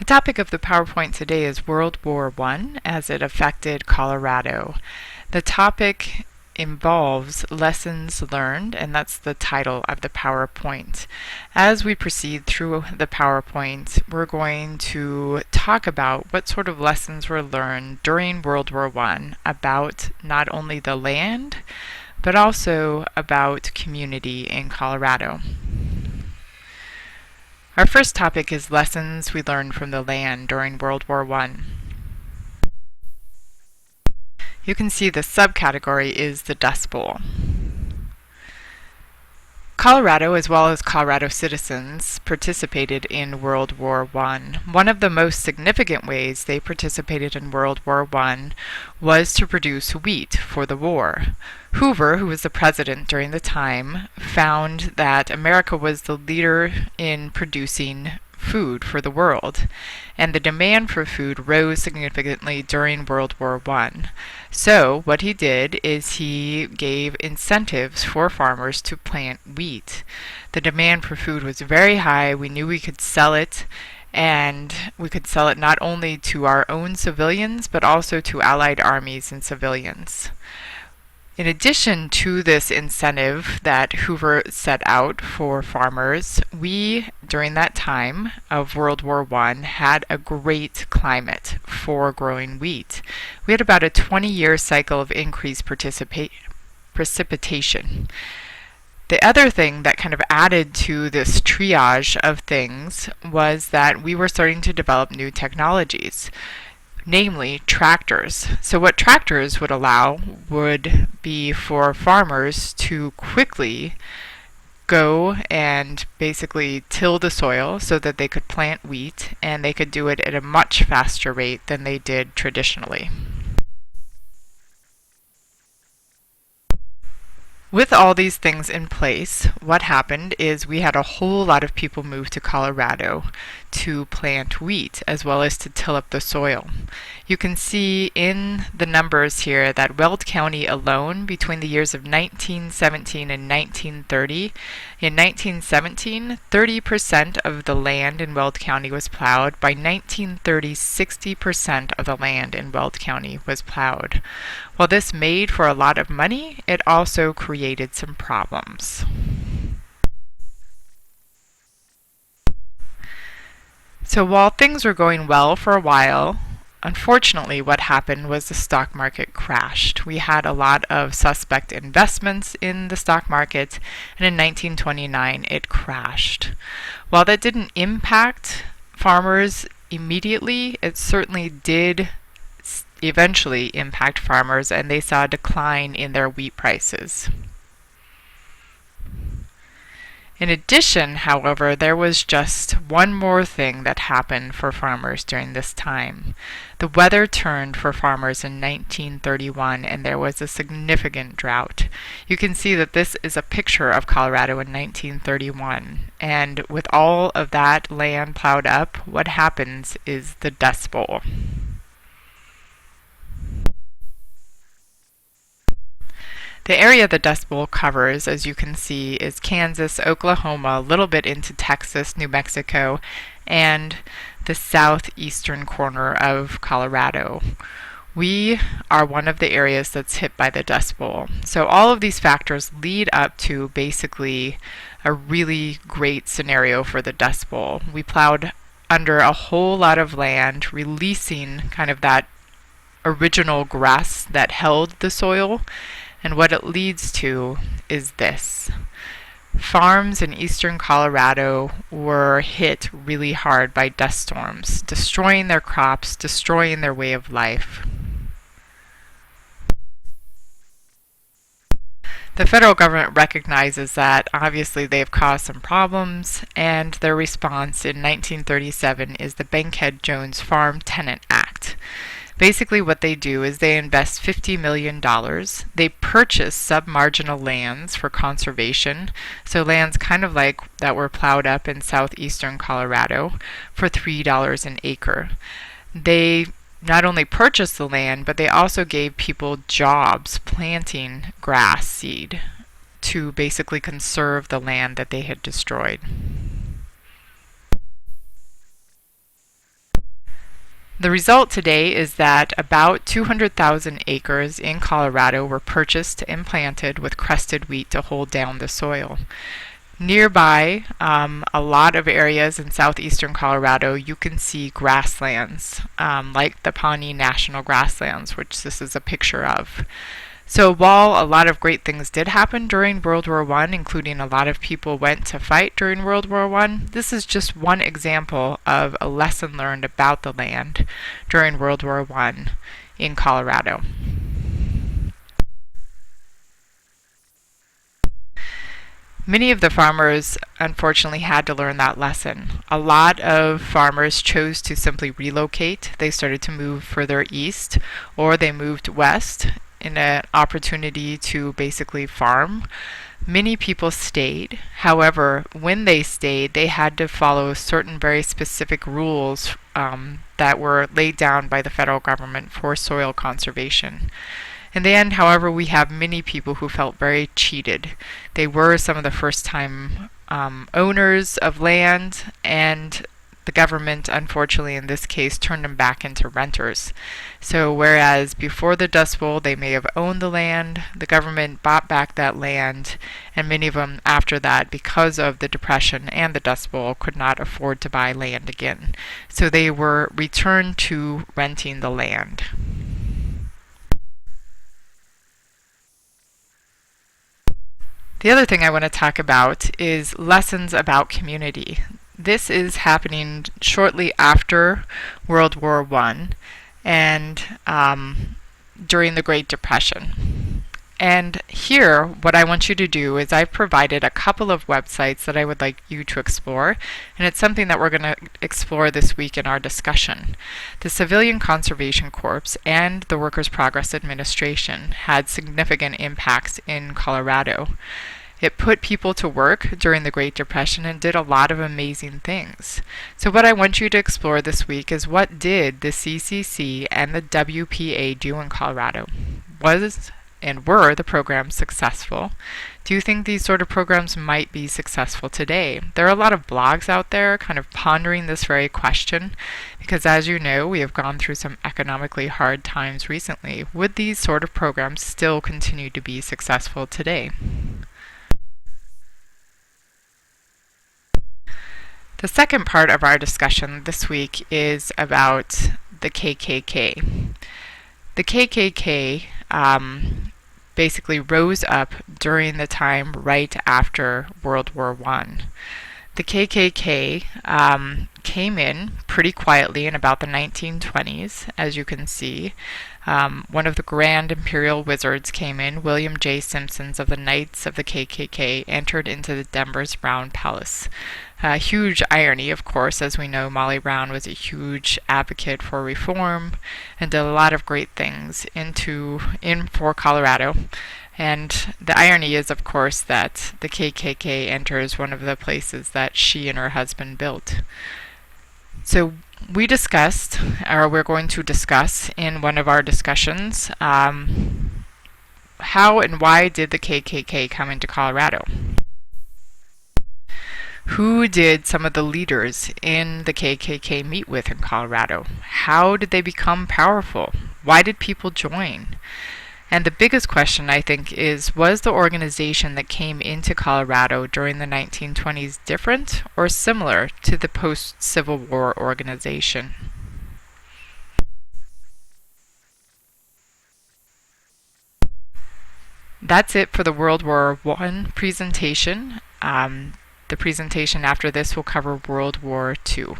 The topic of the PowerPoint today is World War I as it affected Colorado. The topic involves lessons learned, and that's the title of the PowerPoint. As we proceed through the PowerPoint, we're going to talk about what sort of lessons were learned during World War I about not only the land, but also about community in Colorado. Our first topic is lessons we learned from the land during World War I. You can see the subcategory is the Dust Bowl. Colorado, as well as Colorado citizens, participated in World War I. One of the most significant ways they participated in World War I was to produce wheat for the war. Hoover, who was the president during the time, found that America was the leader in producing food for the world, and the demand for food rose significantly during World War I. So what he did is he gave incentives for farmers to plant wheat. The demand for food was very high. We knew we could sell it, and we could sell it not only to our own civilians, but also to Allied armies and civilians. In addition to this incentive that Hoover set out for farmers, we, during that time of World War I, had a great climate for growing wheat. We had about a 20-year cycle of increased precipitation. The other thing that kind of added to this triage of things was that we were starting to develop new technologies, namely tractors. So what tractors would allow would be for farmers to quickly go and basically till the soil so that they could plant wheat, and they could do it at a much faster rate than they did traditionally. With all these things in place, what happened is we had a whole lot of people move to Colorado to plant wheat as well as to till up the soil. You can see in the numbers here that Weld County alone, between the years of 1917 and 1930, in 1917, 30% of the land in Weld County was plowed. By 1930, 60% of the land in Weld County was plowed. While this made for a lot of money, it also created some problems. So while things were going well for a while, unfortunately what happened was the stock market crashed. We had a lot of suspect investments in the stock market, and in 1929 it crashed. While that didn't impact farmers immediately, it certainly did eventually impact farmers, and they saw a decline in their wheat prices. In addition, however, there was just one more thing that happened for farmers during this time. The weather turned for farmers in 1931, and there was a significant drought. You can see that this is a picture of Colorado in 1931, and with all of that land plowed up, what happens is the Dust Bowl. The area the Dust Bowl covers, as you can see, is Kansas, Oklahoma, a little bit into Texas, New Mexico, and the southeastern corner of Colorado. We are one of the areas that's hit by the Dust Bowl. So all of these factors lead up to basically a really great scenario for the Dust Bowl. We plowed under a whole lot of land, releasing kind of that original grass that held the soil. And what it leads to is this. Farms in eastern Colorado were hit really hard by dust storms, destroying their crops, destroying their way of life. The federal government recognizes that obviously they've caused some problems, and their response in 1937 is the Bankhead-Jones Farm Tenant Act. Basically what they do is they invest $50 million. They purchase submarginal lands for conservation, so lands kind of like that were plowed up in southeastern Colorado, for $3 an acre. They not only purchased the land, but they also gave people jobs planting grass seed to basically conserve the land that they had destroyed. The result today is that about 200,000 acres in Colorado were purchased and planted with crested wheat to hold down the soil. Nearby, a lot of areas in southeastern Colorado, you can see grasslands, like the Pawnee National Grasslands, which this is a picture of. So while a lot of great things did happen during World War I, including a lot of people went to fight during World War I, this is just one example of a lesson learned about the land during World War I in Colorado. Many of the farmers unfortunately had to learn that lesson. A lot of farmers chose to simply relocate. They started to move further east, or they moved west in an opportunity to basically farm. Many people stayed. However, when they stayed, they had to follow certain very specific rules that were laid down by the federal government for soil conservation. In the end, however, we have many people who felt very cheated. They were some of the first-time owners of land, and the government, unfortunately in this case, turned them back into renters. So whereas before the Dust Bowl they may have owned the land, the government bought back that land, and many of them after that, because of the Depression and the Dust Bowl, could not afford to buy land again. So they were returned to renting the land. The other thing I want to talk about is lessons about community. This is happening shortly after World War I and during the Great Depression. And here, what I want you to do is I've provided a couple of websites that I would like you to explore, and it's something that we're going to explore this week in our discussion. The Civilian Conservation Corps and the Workers' Progress Administration had significant impacts in Colorado. It put people to work during the Great Depression and did a lot of amazing things. So what I want you to explore this week is, what did the CCC and the WPA do in Colorado? Was and were the programs successful? Do you think these sort of programs might be successful today? There are a lot of blogs out there kind of pondering this very question, because as you know, we have gone through some economically hard times recently. Would these sort of programs still continue to be successful today? The second part of our discussion this week is about the KKK. The KKK basically rose up during the time right after World War I. The KKK came in pretty quietly in about the 1920s, as you can see. One of the Grand Imperial Wizards came in. William J. Simpsons of the Knights of the KKK entered into the Denver's Brown Palace. Huge irony, of course, as we know, Molly Brown was a huge advocate for reform and did a lot of great things for Colorado. And the irony is, of course, that the KKK enters one of the places that she and her husband built. So we're going to discuss in one of our discussions, how and why did the KKK come into Colorado? Who did some of the leaders in the KKK meet with in Colorado? How did they become powerful? Why did people join? And the biggest question, I think, is, was the organization that came into Colorado during the 1920s different or similar to the post-Civil War organization? That's it for the World War I presentation. The presentation after this will cover World War II.